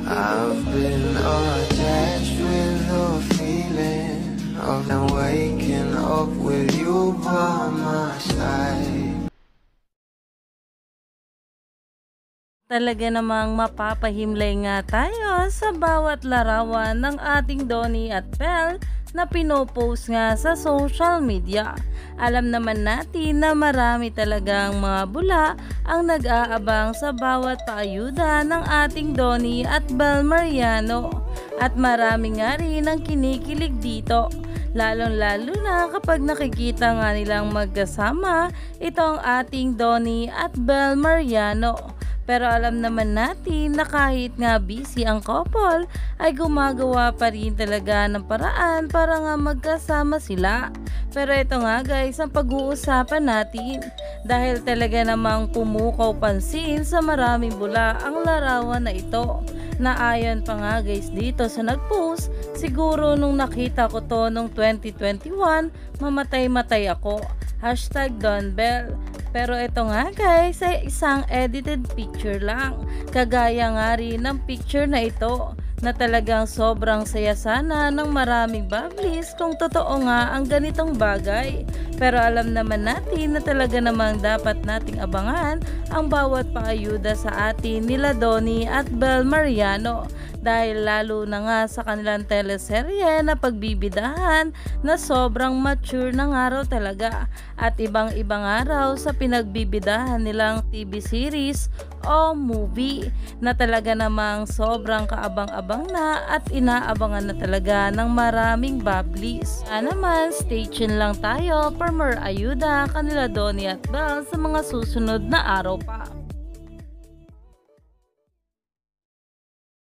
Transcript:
I've been attached with the feeling of now waking up with you by my side. Talaga namang mapapahimlay nga tayo sa bawat larawan ng ating Donnie at Belle na pinopost nga sa social media. Alam naman natin na marami talagang mga bula ang nag-aabang sa bawat paayuda ng ating Donnie at Belle Mariano. At marami nga rin ang kinikilig dito. Lalong-lalo na kapag nakikita nga nilang magkasama itong ating Donnie at Belle Mariano. Pero alam naman natin na kahit nga busy ang couple ay gumagawa pa rin talaga ng paraan para nga magkasama sila. Pero ito nga guys ang pag-uusapan natin dahil talaga namang pumukaw pansin sa maraming bula ang larawan na ito. Na ayon pa nga guys dito sa nagpost, siguro nung nakita ko to nung 2021, mamatay-matay ako. #DonBelle. Pero ito nga guys ay isang edited picture lang. Kagaya nga rin ng picture na ito na talagang sobrang saya sana ng maraming bablis kung totoo nga ang ganitong bagay. Pero alam naman natin na talaga namang dapat nating abangan ang bawat paayuda sa atin nila Donnie at Belle Mariano. Dahil lalo na nga sa kanilang teleserye na pagbibidahan na sobrang mature na nga raw talaga at ibang-ibang araw sa pinagbibidahan nilang TV series o movie na talaga namang sobrang kaabang-abang na at inaabangan na talaga ng maraming bablis. Kaya naman, stay tuned lang tayo for more ayuda kanila Donnie at Belle sa mga susunod na araw pa.